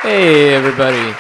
Hey, everybody.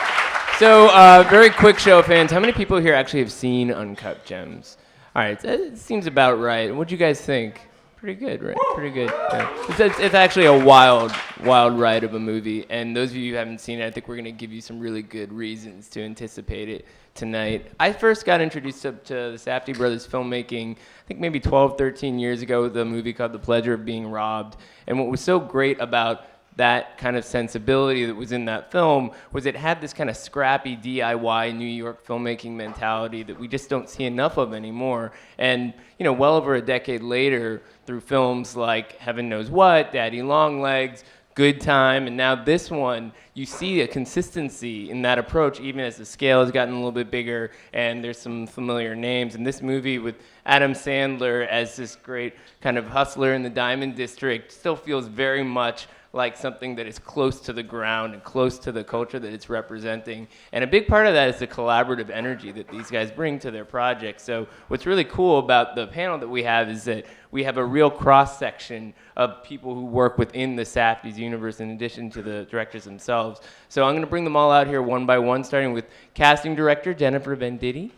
So, very quick show of hands. How many people here actually have seen Uncut Gems? All right, it seems about right. What'd you guys think? Pretty good, right? Pretty good. Yeah. It's actually a wild ride of a movie. And those of you who haven't seen it, I think we're going to give you some really good reasons to anticipate it tonight. I first got introduced to the Safdie Brothers filmmaking, I think maybe 12, 13 years ago with a movie called The Pleasure of Being Robbed. And what was so great about that kind of sensibility that was in that film was it had this kind of scrappy DIY New York filmmaking mentality that we just don't see enough of anymore. And, you know, well over a decade later, through films like Heaven Knows What, Daddy Longlegs, Good Time, and now this one, you see a consistency in that approach, even as the scale has gotten a little bit bigger and there's some familiar names. And this movie with Adam Sandler as this great kind of hustler in the Diamond District still feels very much like something that is close to the ground and close to the culture that it's representing. And a big part of that is the collaborative energy that these guys bring to their project. So what's really cool about the panel that we have is that we have a real cross-section of people who work within the Safdie's universe in addition to the directors themselves. So I'm gonna bring them all out here one by one, starting with casting director Jen Venditti.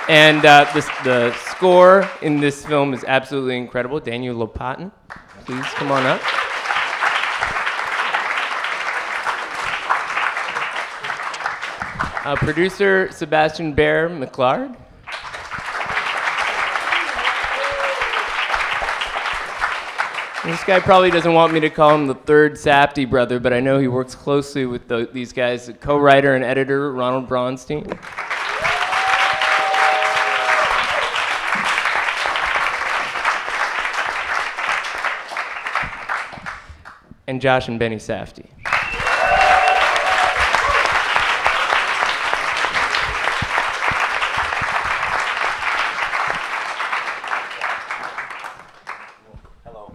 And the score in this film is absolutely incredible. Daniel Lopatin, please come on up. Producer Sebastian Bear McClard. This guy probably doesn't want me to call him the third Safdie brother, but I know he works closely with these guys, the co-writer and editor Ronald Bronstein. And Josh and Benny Safdie. Hello.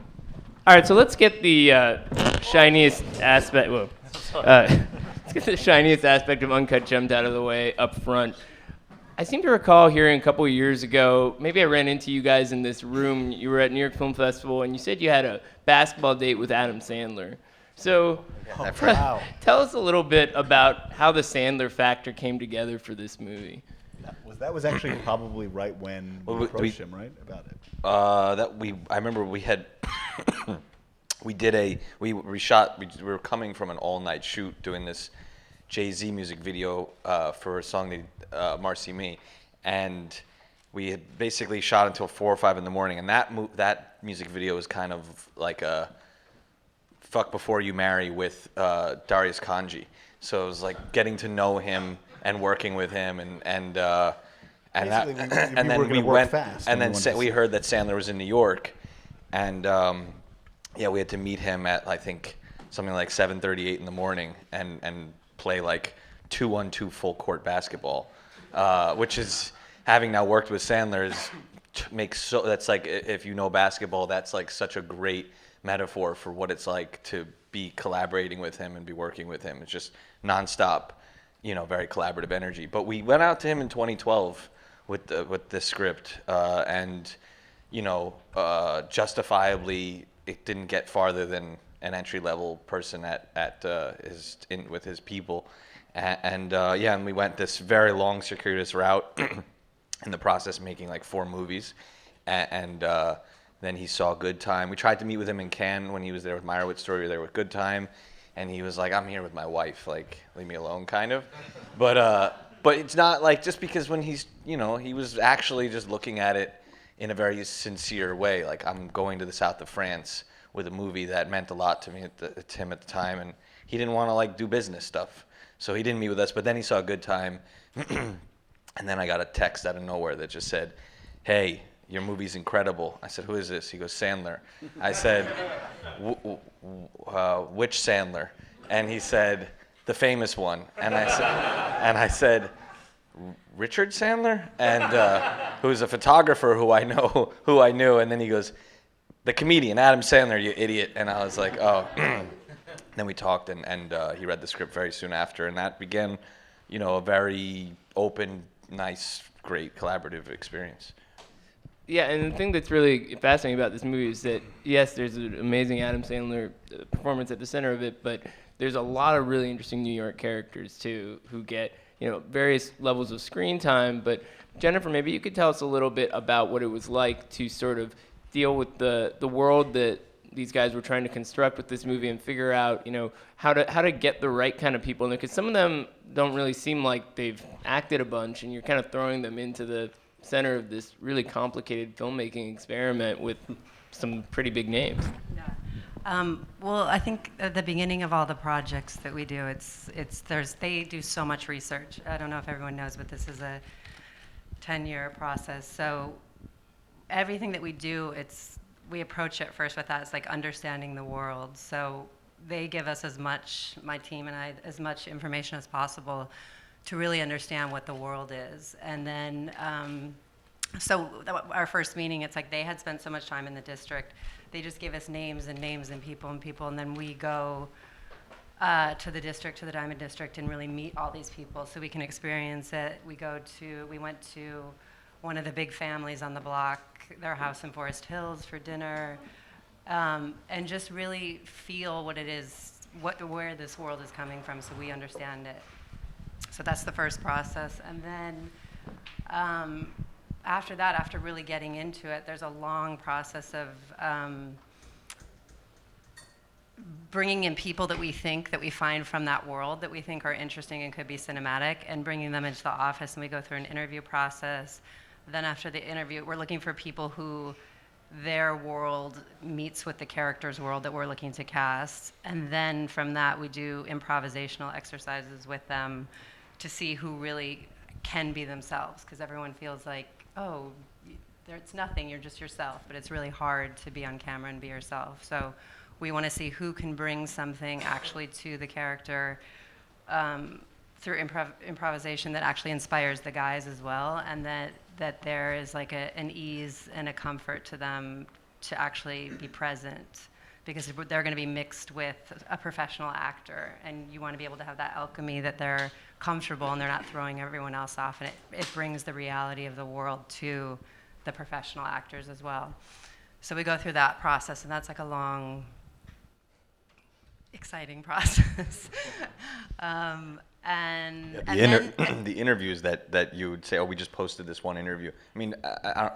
All right, so let's get the shiniest aspect. Whoa. Let's get the shiniest aspect of Uncut Gems out of the way up front. I seem to recall hearing a couple of years ago, maybe I ran into you guys in this room, you were at New York Film Festival, and you said you had a basketball date with Adam Sandler. So tell us a little bit about how the Sandler factor came together for this movie. That was actually probably right when we approached him, right, about it. I remember we had we were coming from an all-night shoot doing this Jay-Z music video for a song Marcy Me, and we had basically shot until 4 or 5 in the morning, and that music video was kind of like a fuck before you marry with Darius Kanji. So it was like getting to know him and working with him, and then we went fast, and then we heard that Sandler was in New York, and we had to meet him at I think something like 7:38 in the morning and play like 2-on-2 full court basketball, which is, having now worked with Sandler, that's like, if you know basketball, that's like such a great metaphor for what it's like to be collaborating with him and be working with him. It's just nonstop, very collaborative energy. But we went out to him in 2012 with the script, and justifiably it didn't get farther than an entry-level person with his people, and we went this very long, circuitous route in the process, making like 4 movies, and then he saw Good Time. We tried to meet with him in Cannes when he was there with Meyerowitz Story. We were there with Good Time, and he was like, "I'm here with my wife, like leave me alone," kind of. But it's not like, just because when he's he was actually just looking at it in a very sincere way, like, I'm going to the south of France with a movie that meant a lot to him at the time, and he didn't want to like do business stuff, so he didn't meet with us. But then he saw Good Time, and then I got a text out of nowhere that just said, "Hey, your movie's incredible." I said, "Who is this?" He goes, "Sandler." I said, "Which Sandler?" And he said, "The famous one." And I said, "Richard Sandler?" And who's a photographer who I knew. And then he goes, "The comedian, Adam Sandler, you idiot." And I was like, "Oh." Then we talked, and he read the script very soon after, and that began, a very open, nice, great collaborative experience. Yeah, and the thing that's really fascinating about this movie is that, yes, there's an amazing Adam Sandler performance at the center of it, but there's a lot of really interesting New York characters, too, who get, various levels of screen time. But Jennifer, maybe you could tell us a little bit about what it was like to sort of deal with the world that these guys were trying to construct with this movie and figure out, how to get the right kind of people in there. Because some of them don't really seem like they've acted a bunch, and you're kind of throwing them into the center of this really complicated filmmaking experiment with some pretty big names. Yeah. Well, I think at the beginning of all the projects that we do, they do so much research. I don't know if everyone knows, but this is a 10-year process. So everything that we do, we approach it first with that. It's like understanding the world. So they give us my team and I, as much information as possible to really understand what the world is. And then, so our first meeting, it's like they had spent so much time in the district. They just gave us names and people, and then we go to the district, to the Diamond District, and really meet all these people so we can experience it. We went to one of the big families on the block, their house in Forest Hills for dinner, and just really feel what it is, where this world is coming from so we understand it. So that's the first process. And then after that, after really getting into it, there's a long process of bringing in people that we find from that world that we think are interesting and could be cinematic, and bringing them into the office, and we go through an interview process. Then after the interview, we're looking for people who their world meets with the character's world that we're looking to cast. And then from that, we do improvisational exercises with them to see who really can be themselves, because everyone feels like, oh, it's nothing, you're just yourself, but it's really hard to be on camera and be yourself. So we want to see who can bring something actually to the character through improvisation that actually inspires the guys as well, and that there is like an ease and a comfort to them to actually be present, because they're going to be mixed with a professional actor, and you want to be able to have that alchemy that they're comfortable and they're not throwing everyone else off, and it brings the reality of the world to the professional actors as well. So we go through that process, and that's like a long, exciting process. The interviews that you would say, oh, we just posted this one interview. I mean,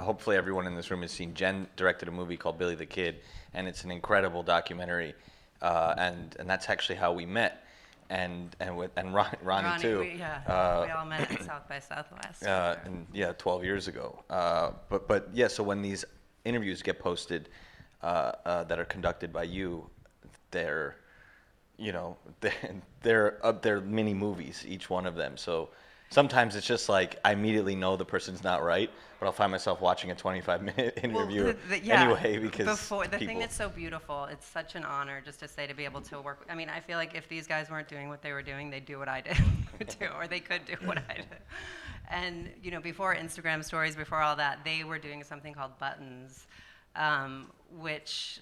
hopefully everyone in this room has seen. Jen directed a movie called Billy the Kid, and it's an incredible documentary, and that's actually how we met, and Ronnie too. We all met at South by Southwest. 12 years ago. But yeah, so when these interviews get posted that are conducted by you, they're mini movies, each one of them. So sometimes it's just like I immediately know the person's not right, but I'll find myself watching a 25-minute interview anyway because the thing that's so beautiful, it's such an honor just to be able to work. I mean, I feel like if these guys weren't doing what they were doing, they'd do what I did too, or they could do what I did. And before Instagram stories, before all that, they were doing something called Buttons, which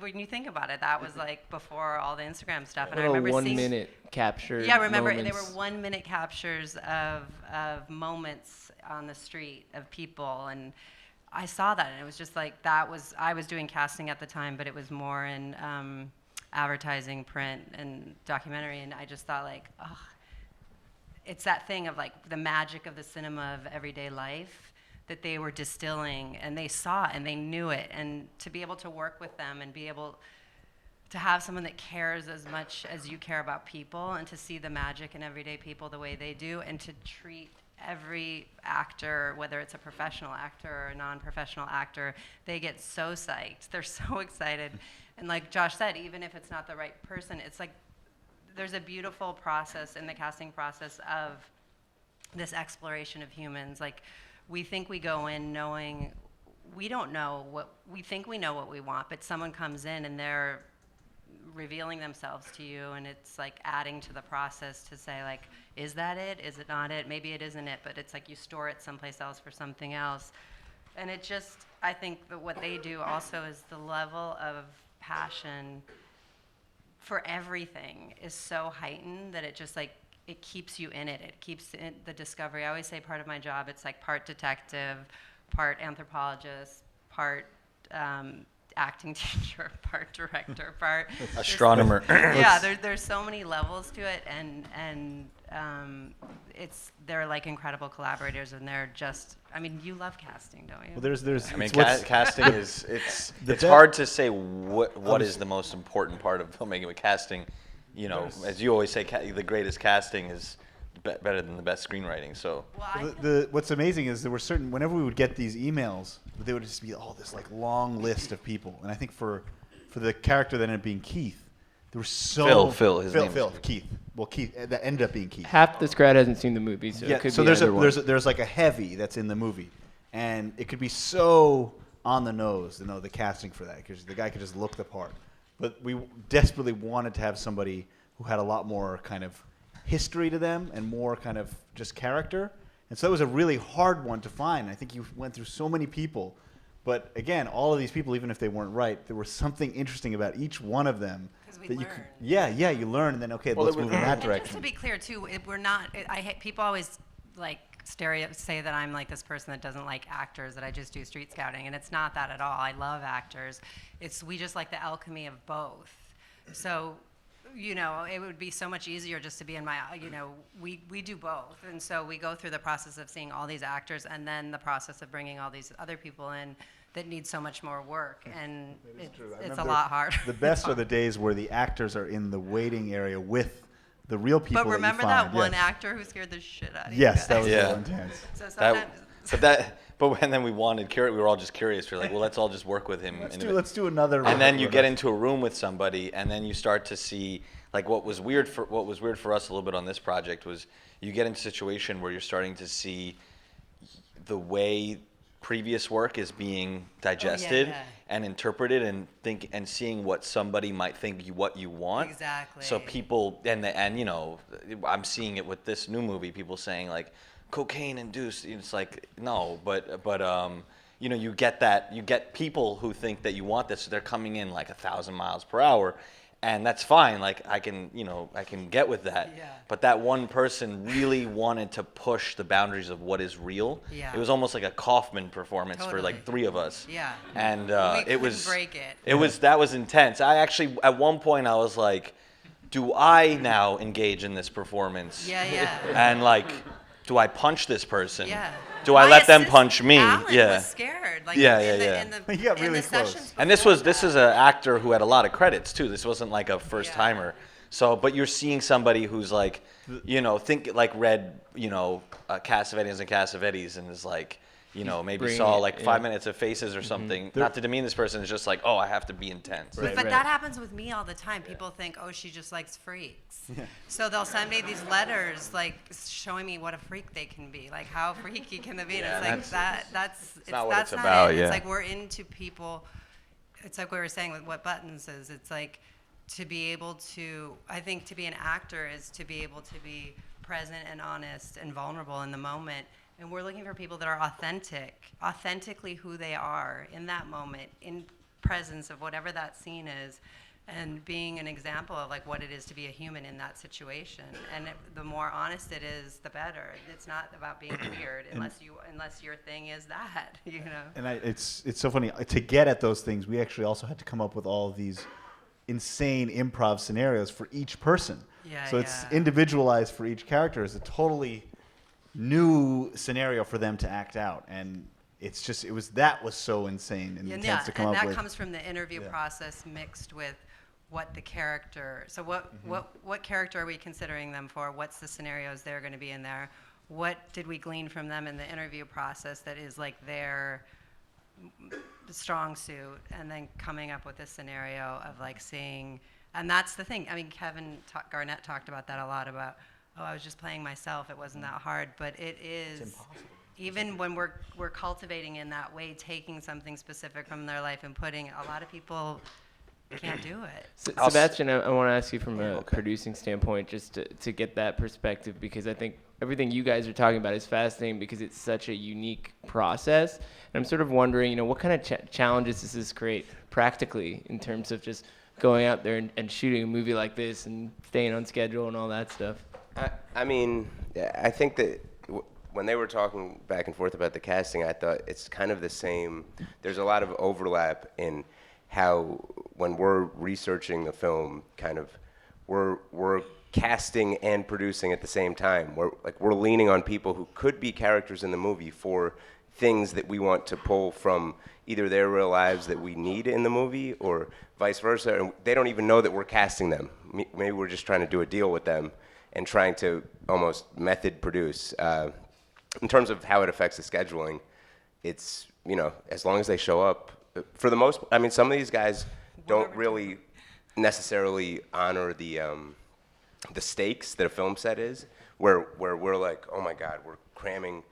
when you think about it, that was like before all the Instagram stuff. And I remember 1 minute capture. Yeah, remember moments. they were 1 minute captures of moments on the street of people, and I saw that, and it was just like I was doing casting at the time, but it was more in advertising, print, and documentary, and I just thought like, oh, it's that thing of like the magic of the cinema of everyday life that they were distilling, and they saw it and they knew it, and to be able to work with them and be able to have someone that cares as much as you care about people, and to see the magic in everyday people the way they do, and to treat every actor, whether it's a professional actor or a non-professional actor, they get so psyched. They're so excited. And like Josh said, even if it's not the right person, it's like there's a beautiful process in the casting process of this exploration of humans. Like, we think we go in knowing we don't know what we think we know what we want, but someone comes in and they're revealing themselves to you, and it's like adding to the process to say like, is that it? Is it not it? Maybe it isn't it, but it's like you store it someplace else for something else. And it just, I think that what they do also is the level of passion for everything is so heightened that it just like, it keeps you in it. It keeps the discovery. I always say part of my job, it's like part detective, part anthropologist, part acting teacher, part director, part astronomer. yeah, there's so many levels to it, and they're like incredible collaborators, and they're just. I mean, you love casting, don't you? Well, there's. I mean, what's- casting is it's be- hard to say what is the most important part of filmmaking with casting. You know, as you always say, the greatest casting is better than the best screenwriting. So What's amazing is there were certain, whenever we would get these emails, they would just be this like long list of people, and I think for the character that ended up being Keith, there were so Phil, his name is Keith. Well, Keith that ended up being Keith. Half this crowd hasn't seen the movie, so it could so be there's either one. there's like a heavy that's in the movie, and it could be so on the nose, the casting for that, because the guy could just look the part. But we desperately wanted to have somebody who had a lot more kind of history to them and more kind of just character. And so it was a really hard one to find. I think you went through so many people. But again, all of these people, even if they weren't right, there was something interesting about each one of them. Because we learn. You learn, and then, okay, let's move in that And direction. just to be clear, too, we're not. People always like say that I'm like this person that doesn't like actors, that I just do street scouting, and it's not that at all. I love actors. We just like the alchemy of both. So, it would be so much easier just to be in my, we do both. And so we go through the process of seeing all these actors and then the process of bringing all these other people in that need so much more work. And it's a lot harder. The best are the days where the actors are in the waiting area with the real people. But remember that, you that find. one Yes. actor who scared the shit out of you Yes, guys? that was Yeah. so intense. So sometimes. But when then we were all just curious. We're like, well, let's all just work with him. Let's do another. And then you get into a room with somebody, and then you start to see, like, what was weird for us a little bit on this project was you get into a situation where you're starting to see the way previous work is being digested and interpreted, and seeing what somebody might think what you want. Exactly. So people and I'm seeing it with this new movie. People saying like cocaine induced. It's like no, but you get that. You get people who think that you want this. So they're coming in like 1,000 miles per hour. And that's fine. Like I can get with that. Yeah. But that one person really wanted to push the boundaries of what is real. Yeah. It was almost like a Kaufman performance for like Totally. 3 of us. Yeah. And We it was couldn't break it. That was intense. I actually at one point I was like, do I now engage in this performance? Yeah. And like, do I punch this person? Yeah. Do I My let them assistant, punch me? Alan Yeah. was scared. Like Yeah. You got really in the close. sessions And this before is that. an actor who had a lot of credits too. This wasn't like a first timer. So, but you're seeing somebody who's like, read, Cassavetes and Cassavetes, and is like, maybe bringing saw it, like yeah. 5 minutes of Faces or something. Not to demean this person, it's just like, oh, I have to be intense. Right. But that happens with me all the time. People think, oh, she just likes freaks. Yeah. So they'll send me these letters, like showing me what a freak they can be, like how freaky can they be. And Yeah, it's like that's not what that's it's not about, it. yeah. It's like we're into people. It's like we were saying with what Buttons is. It's like to be able to. I think to be an actor is to be able to be present and honest and vulnerable in the moment. And we're looking for people that are authentically who they are in that moment, in presence of whatever that scene is, and being an example of like what it is to be a human in that situation. And the more honest it is, the better. It's not about being weird unless your thing is that, And it's so funny to get at those things. We actually also had to come up with all of these insane improv scenarios for each person. So it's individualized for each character. It's a totally new scenario for them to act out, and that was so insane and intense to come up with. And that comes from the interview process mixed with what the character. So what character are we considering them for? What's the scenarios they're going to be in there? What did we glean from them in the interview process that is like their strong suit, and then coming up with a scenario of like seeing. And that's the thing. I mean, Kevin Garnett talked about that a lot about, I was just playing myself. It wasn't that hard, but it is. It's impossible. Even when we're cultivating in that way, taking something specific from their life and putting, a lot of people can't do it. Sebastian, I want to ask you from a producing standpoint, just to get that perspective, because I think everything you guys are talking about is fascinating because it's such a unique process. And I'm sort of wondering, what kind of challenges does this create practically in terms of just going out there and shooting a movie like this and staying on schedule and all that stuff? I mean, I think that when they were talking back and forth about the casting, I thought it's kind of the same. There's a lot of overlap in how when we're researching the film, kind of we're casting and producing at the same time. We're leaning on people who could be characters in the movie for things that we want to pull from either their real lives that we need in the movie or vice versa. And they don't even know that we're casting them. Maybe we're just trying to do a deal with them and trying to almost method produce. In terms of how it affects the scheduling, it's, as long as they show up, for the most, I mean, some of these guys don't really necessarily honor the stakes that a film set is, where we're like, oh my God, we're cramming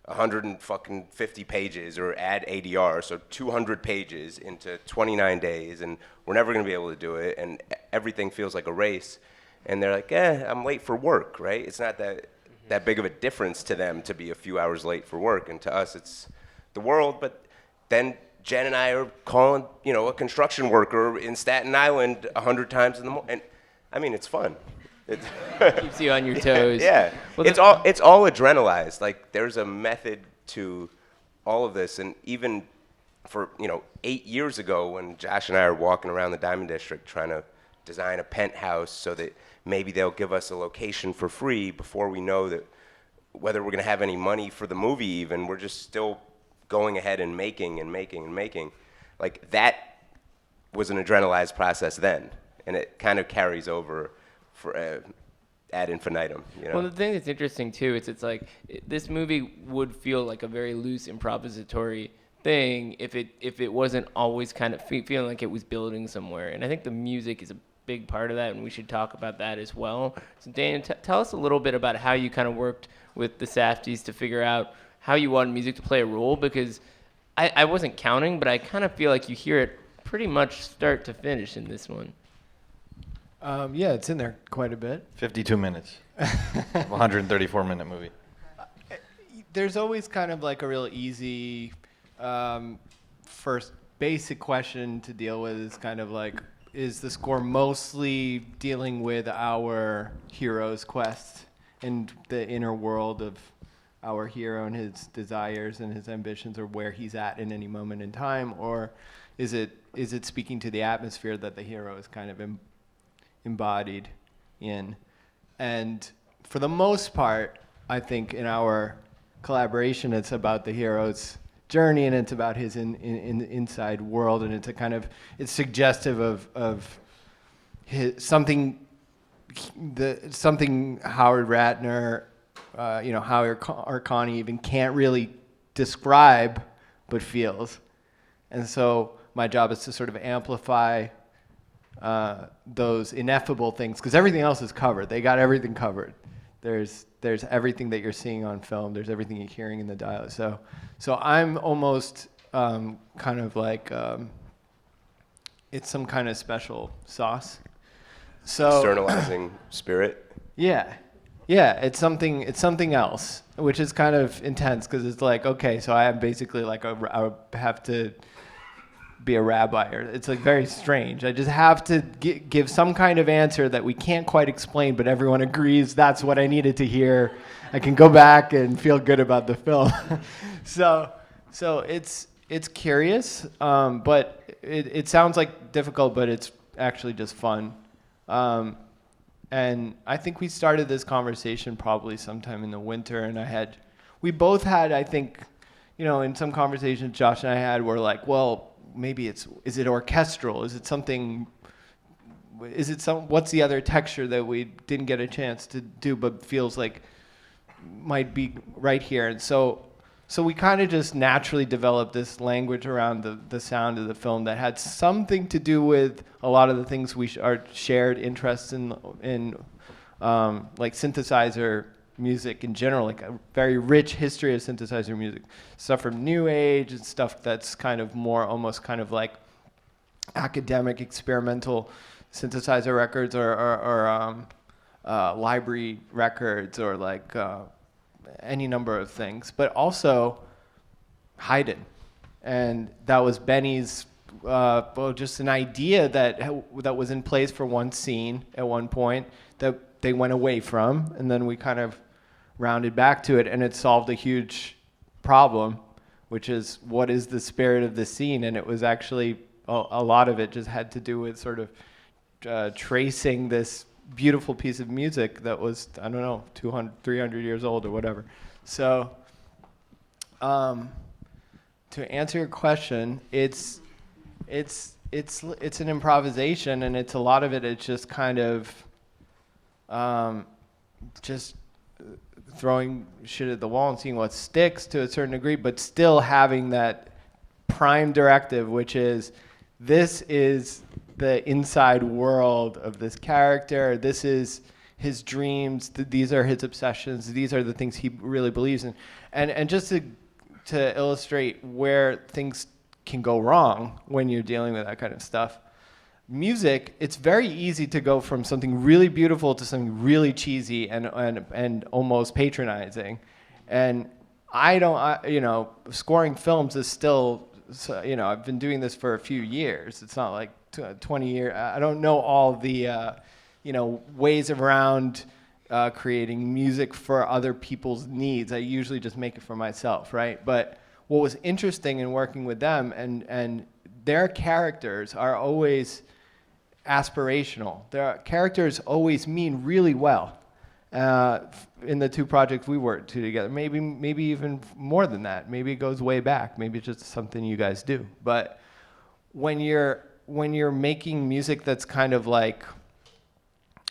150 pages or add ADR, so 200 pages into 29 days, and we're never going to be able to do it, and everything feels like a race. And they're like, I'm late for work, right? It's not that big of a difference to them to be a few hours late for work, and to us it's the world. But then Jen and I are calling, a construction worker in Staten Island 100 times in the morning. And I mean, it's fun. It keeps you on your toes. Yeah. Well, it's all adrenalized. Like, there's a method to all of this. And even for, 8 years ago when Josh and I are walking around the Diamond District trying to design a penthouse so that maybe they'll give us a location for free before we know that whether we're going to have any money for the movie even, we're just still going ahead and making and making and making. Like, that was an adrenalized process then, and it kind of carries over for ad infinitum. Well, the thing that's interesting too is it's like this movie would feel like a very loose improvisatory thing if it wasn't always kind of feeling like it was building somewhere. And I think the music is a big part of that, and we should talk about that as well. So Daniel, tell us a little bit about how you kind of worked with the Safdies to figure out how you wanted music to play a role, because I wasn't counting, but I kind of feel like you hear it pretty much start to finish in this one. Yeah, it's in there quite a bit. 52 minutes. 134-minute movie. There's always kind of like a real easy first basic question to deal with is kind of like, is the score mostly dealing with our hero's quest and the inner world of our hero and his desires and his ambitions, or where he's at in any moment in time, or is it speaking to the atmosphere that the hero is kind of embodied in? And for the most part, I think in our collaboration, it's about the hero's journey, and it's about his inside world, and it's suggestive of his something Howard Ratner, Howard Kohn even can't really describe, but feels. And so my job is to sort of amplify those ineffable things, because everything else is covered. They got everything covered. There's everything that you're seeing on film. There's everything you're hearing in the dialogue. So I'm almost kind of like it's some kind of special sauce. So Externalizing spirit. Yeah, it's something else, which is kind of intense, because it's like, okay, so I am basically like I have to be a rabbi, or it's like very strange. I just have to give some kind of answer that we can't quite explain, but everyone agrees that's what I needed to hear. I can go back and feel good about the film. So it's curious, but it sounds like difficult, but it's actually just fun. And I think we started this conversation probably sometime in the winter, and we both had, I think, in some conversations Josh and I had, were like, well, maybe is it orchestral? Is it something, what's the other texture that we didn't get a chance to do, but feels like might be right here? And so we kind of just naturally developed this language around the sound of the film that had something to do with a lot of the things our shared interests in like synthesizer music in general, like a very rich history of synthesizer music, stuff from New Age and stuff that's kind of more almost kind of like academic experimental synthesizer records, or library records, or like any number of things, but also Haydn. And that was Benny's just an idea that was in place for one scene at one point that they went away from, and then we kind of rounded back to it, and it solved a huge problem, which is what is the spirit of the scene. And it was actually a lot of it just had to do with sort of tracing this beautiful piece of music that was, I don't know, 200, 300 years old or whatever. So to answer your question, it's an improvisation, and it's a lot of it. It's just kind of just throwing shit at the wall and seeing what sticks to a certain degree, but still having that prime directive, which is this is the inside world of this character. This is his dreams. These are his obsessions. These are the things he really believes in. And just to illustrate where things can go wrong when you're dealing with that kind of stuff, music, it's very easy to go from something really beautiful to something really cheesy and almost patronizing. And scoring films is still, I've been doing this for a few years. It's not like 20 years. I don't know all the, ways around creating music for other people's needs. I usually just make it for myself, right? But what was interesting in working with them and their characters are always aspirational. Their characters always mean really well. In the two projects we worked together, maybe even more than that. Maybe it goes way back. Maybe it's just something you guys do. But when you're making music that's kind of like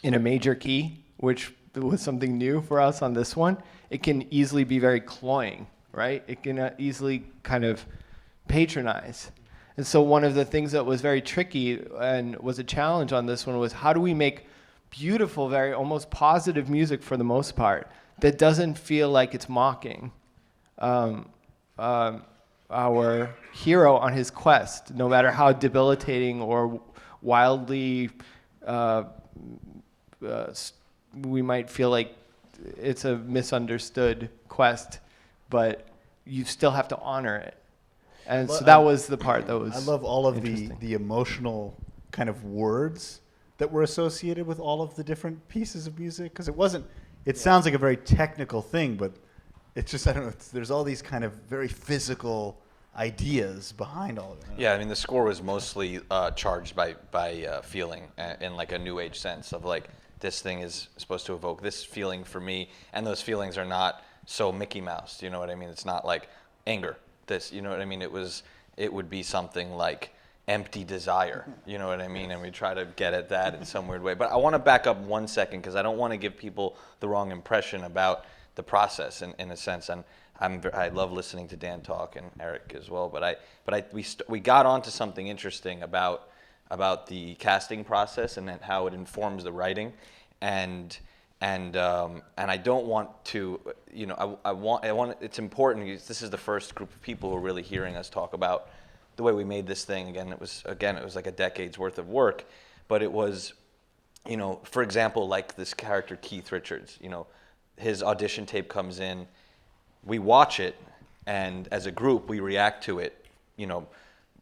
in a major key, which was something new for us on this one, it can easily be very cloying, right? It can easily kind of patronize. And so one of the things that was very tricky and was a challenge on this one was how do we make beautiful, very almost positive music for the most part that doesn't feel like it's mocking our hero on his quest, no matter how debilitating or wildly we might feel like it's a misunderstood quest, but you still have to honor it. And so that was the part that was I love all of interesting. the emotional kind of words that were associated with all of the different pieces of music, because it sounds like a very technical thing, but it's just, I don't know, there's all these kind of very physical ideas behind all of it. Yeah, I mean, the score was mostly charged by feeling in like a new age sense of like, this thing is supposed to evoke this feeling for me, and those feelings are not so Mickey Mouse, you know what I mean? It's not like anger, this, you know what I mean? It would be something like empty desire, you know what I mean? And we try to get at that in some weird way. But I want to back up 1 second because I don't want to give people the wrong impression about the process in a sense. And I love listening to Dan talk and Eric as well. But we got onto something interesting about the casting process and then how it informs the writing, and I don't want to, I want it's important because this is the first group of people who are really hearing us talk about the way we made this thing. It was like a decade's worth of work, but it was, for example, like this character Keith Richards, his audition tape comes in, we watch it, and as a group we react to it,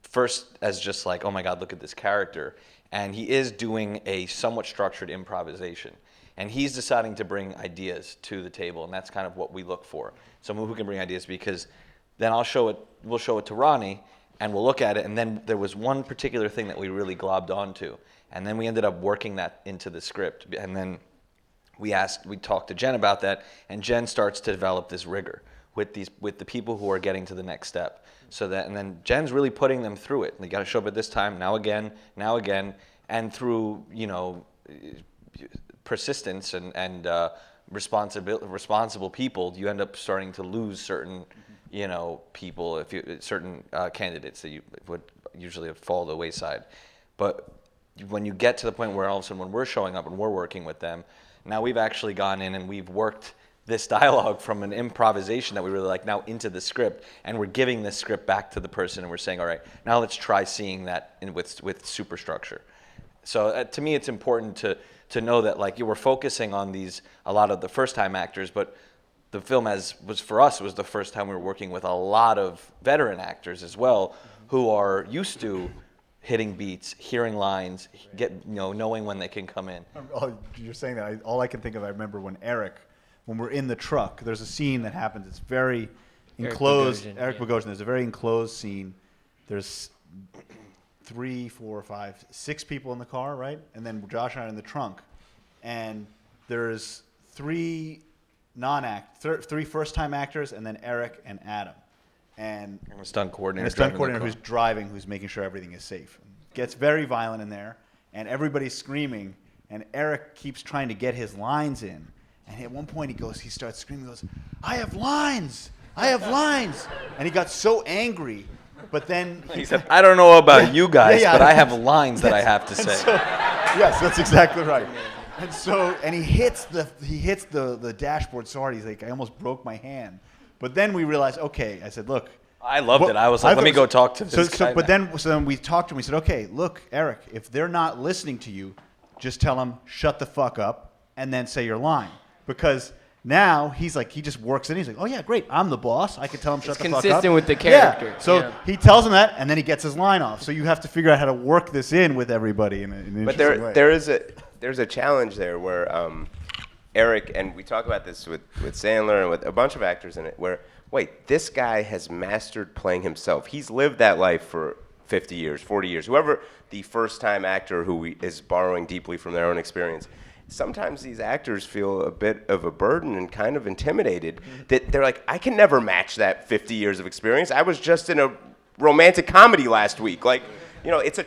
first as just like, oh my God, look at this character. And he is doing a somewhat structured improvisation. And he's deciding to bring ideas to the table, and that's kind of what we look for. Someone who can bring ideas, because then we'll show it to Ronnie, and we'll look at it, and then there was one particular thing that we really globbed onto. And then we ended up working that into the script. And then we talked to Jen about that, and Jen starts to develop this rigor with the people who are getting to the next step. And then Jen's really putting them through it. They got to show up at this time, now again, and through persistence and responsible people, you end up starting to lose certain people, certain candidates that you would usually fall to the wayside. But when you get to the point where all of a sudden when we're showing up and we're working with them, now we've actually gone in and we've worked this dialogue from an improvisation that we really like now into the script, and we're giving this script back to the person and we're saying, all right, now let's try seeing that with superstructure. So to me, it's important to know that like you were focusing on a lot of the first time actors, but the film for us was the first time we were working with a lot of veteran actors as well, who are used to hitting beats, hearing lines, knowing when they can come in. Oh, you're saying that. All I can think of, I remember when when we're in the truck, there's a scene that happens. It's very Eric enclosed. Bogosian, Eric yeah. Bogosian. There's a very enclosed scene. There's 3, 4, 5, 6 people in the car, right? And then Josh and I are in the trunk. And there's 3 first-time actors, and then Eric and Adam. And a stunt coordinator. a stunt driving the coordinator car. who's driving, who's making sure everything is safe. Gets very violent in there, and everybody's screaming, and Eric keeps trying to get his lines in. And at one point he starts screaming, he goes, "I have lines! I have lines!" And he got so angry, but then He said, "I don't know about you guys, yeah. but I have lines that I have to say." yes, that's exactly right. And he hits the dashboard so hard, he's like, "I almost broke my hand." But then we realized, okay, I said, "Look." I loved it. I was like, "Let me go talk to this guy." So then we talked to him. We said, "Okay, look, Eric, if they're not listening to you, just tell them shut the fuck up and then say your line." Because now he's like, he just works in. He's like, "Oh yeah, great, I'm the boss. I can tell him shut the fuck up." Consistent with the character. Yeah. So he tells him that, and then he gets his line off. So you have to figure out how to work this in with everybody in an But interesting way. there's a challenge there where Eric, and we talk about this with Sandler and with a bunch of actors in it, where, wait, this guy has mastered playing himself. He's lived that life for 50 years, 40 years. Whoever the first-time actor who is borrowing deeply from their own experience, sometimes these actors feel a bit of a burden and kind of intimidated that they're like, I can never match that 50 years of experience. I was just in a romantic comedy last week. Like, you know, it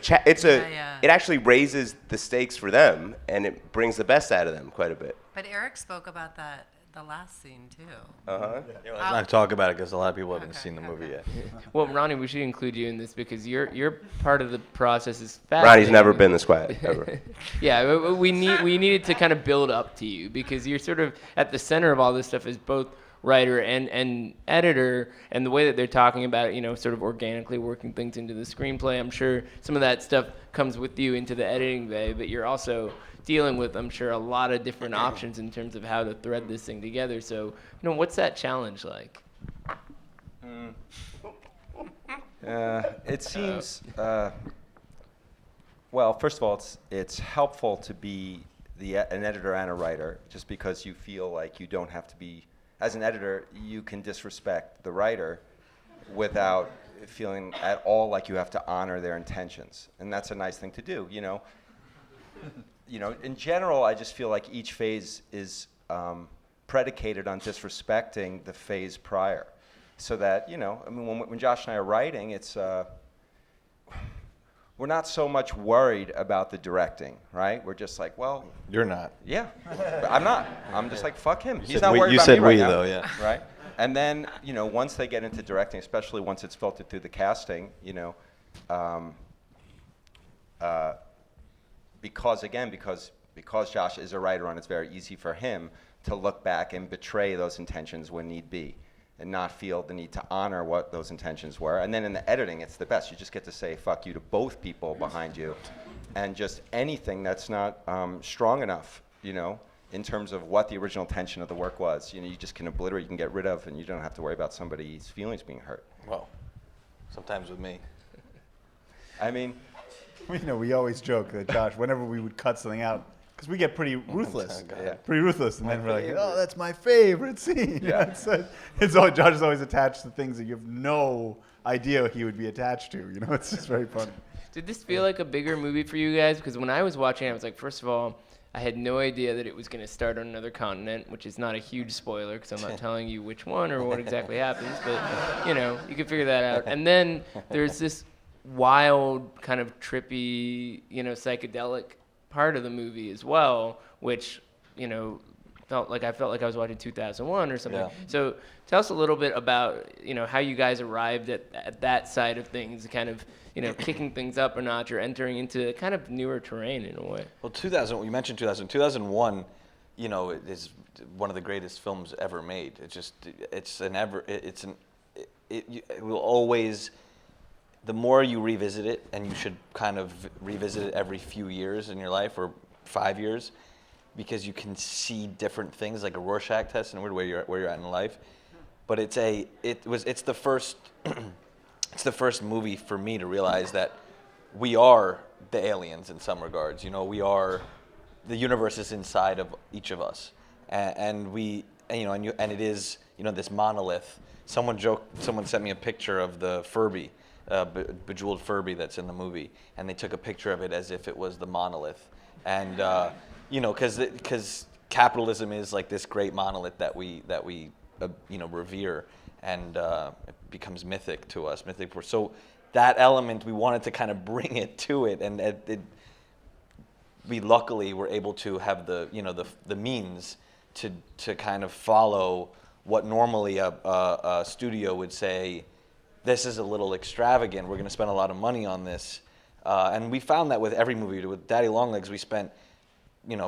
actually raises the stakes for them, and it brings the best out of them quite a bit. But Eric spoke about that the last scene too. Let's not talk about it because a lot of people haven't seen the movie yet. Well, Ronnie, we should include you in this because you're part of the process. Is fascinating. Ronnie's never been this quiet, ever. Yeah, we needed to kind of build up to you because you're sort of at the center of all this stuff as both writer and editor, and the way that they're talking about it, you know, sort of organically working things into the screenplay. I'm sure some of that stuff comes with you into the editing bay, but you're also dealing with, I'm sure, a lot of different options in terms of how to thread this thing together. So, you know, what's that challenge like? It seems, well, first of all, it's helpful to be an editor and a writer, just because you feel like you don't have to be, as an editor, you can disrespect the writer without feeling at all like you have to honor their intentions. And that's a nice thing to do, you know. In general, I just feel like each phase is predicated on disrespecting the phase prior. So that, you know, I mean, when Josh and I are writing, it's, we're not so much worried about the directing, right? We're just like, well. You're not. Yeah, but I'm not. I'm just like, fuck him. He's said not we- worried you about said me right we, now, though, yeah. Right? And then, you know, once they get into directing, especially once it's filtered through the casting, you know, because Josh is a writer on, it's very easy for him to look back and betray those intentions when need be, and not feel the need to honor what those intentions were. And then in the editing, it's the best. You just get to say fuck you to both people behind you, and just anything that's not strong enough, you know, in terms of what the original intention of the work was. You know, you just can obliterate, you can get rid of, and you don't have to worry about somebody's feelings being hurt. Well, sometimes with me. I mean, you know, we always joke that Josh, whenever we would cut something out, because we get pretty ruthless, Yeah. and then we're like, "Oh, that's my favorite scene." Yeah, it's all Josh is always attached to things that you have no idea he would be attached to. You know, it's just very funny. Did this feel like a bigger movie for you guys? Because when I was watching it, I was like, first of all, I had no idea that it was going to start on another continent, which is not a huge spoiler because I'm not telling you which one or what exactly happens, but, you know, you can figure that out. And then there's this wild, kind of trippy, you know, psychedelic part of the movie as well, which, you know, I felt like I was watching 2001 or something. Yeah. So tell us a little bit about, you know, how you guys arrived at that side of things, kind of, you know, kicking things up a notch or entering into kind of newer terrain in a way. Well, 2000, you mentioned 2000. 2001, you know, it is one of the greatest films ever made. It will always, the more you revisit it, and you should kind of revisit it every few years in your life or 5 years, because you can see different things, like a Rorschach test in a weird way where you're at in life. But it's the first it's the first movie for me to realize that we are the aliens in some regards. You know, the universe is inside of each of us, and we and it is, this monolith. Someone sent me a picture of the Furby, bejeweled Furby that's in the movie, and they took a picture of it as if it was the monolith, and because capitalism is like this great monolith that we revere, and it becomes mythic to us, So that element, we wanted to kind of bring it to it, and we luckily were able to have the means to kind of follow what normally a studio would say, this is a little extravagant, we're going to spend a lot of money on this. And we found that with every movie. With Daddy Longlegs, we spent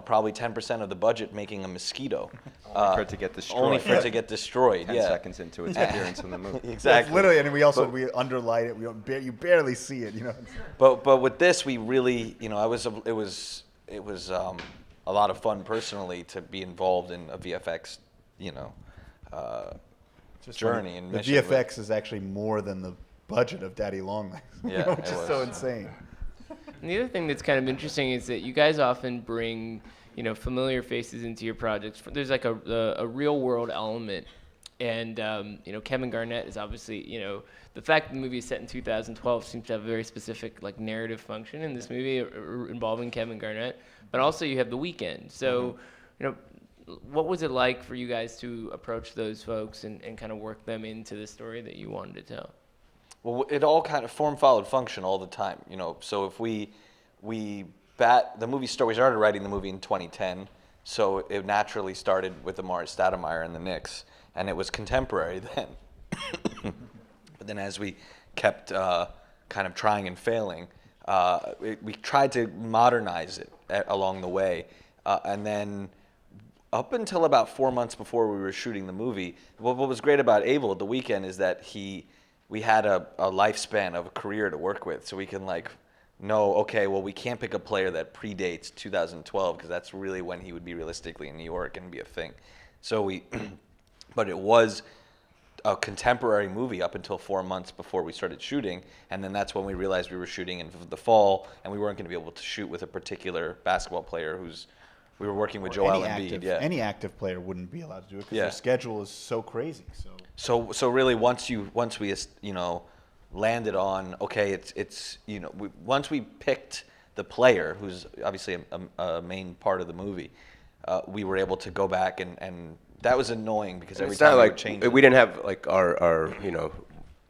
probably 10% of the budget making a mosquito. Only for it to get destroyed. Only for it to get destroyed, 10 seconds into its appearance in the movie. Exactly. That's literally, and we underlight it. You barely see it, But with this, we really, it was a lot of fun personally to be involved in a VFX, journey and the mission. VFX is actually more than the budget of Daddy Longlegs, Yeah, which is so insane. And the other thing that's kind of interesting is that you guys often bring, familiar faces into your projects. There's like a real world element, and Kevin Garnett is obviously, the fact that the movie is set in 2012 seems to have a very specific like narrative function in this movie involving Kevin Garnett. But also you have The Weeknd. So, what was it like for you guys to approach those folks and kind of work them into the story that you wanted to tell? Well, it all kind of form followed function all the time, So if the movie story, we started writing the movie in 2010, so it naturally started with Amara Stoudemire and the Knicks, and it was contemporary then. But then as we kept kind of trying and failing, we tried to modernize it along the way, and then up until about 4 months before we were shooting the movie, what was great about Abel at The Weeknd is that we had a lifespan of a career to work with, so we can know, okay, well, we can't pick a player that predates 2012 because that's really when he would be realistically in New York and be a thing. So but it was a contemporary movie up until 4 months before we started shooting, and then that's when we realized we were shooting in the fall, and we weren't going to be able to shoot with a particular basketball player we were working with Joel Embiid. Any active player wouldn't be allowed to do it because Yeah. their schedule is so crazy. So really, once we landed on, okay, once we picked the player, who's obviously a main part of the movie, we were able to go back and that was annoying because every time we would change it. We didn't have our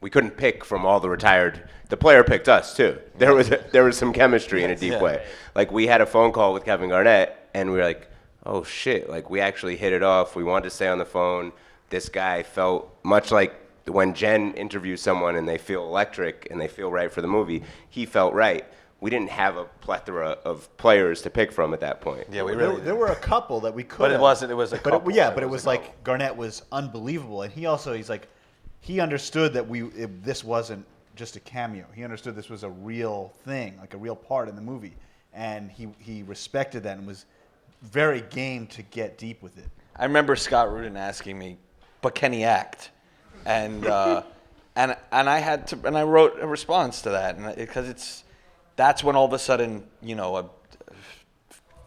we couldn't pick from all the retired. The player picked us too. There was some chemistry in a deep way. Like we had a phone call with Kevin Garnett, and we were like, oh shit! Like we actually hit it off. We wanted to stay on the phone. This guy felt much like when Jen interviews someone and they feel electric and they feel right for the movie. He felt right. We didn't have a plethora of players to pick from at that point. Yeah, there were a couple that we could. But it wasn't. It was a couple. But it was like Garnett was unbelievable, and he understood that this wasn't just a cameo. He understood this was a real thing, like a real part in the movie, and he respected that and was very game to get deep with it. I remember Scott Rudin asking me, "But can he act?" And and I wrote a response to that, and because that's when all of a sudden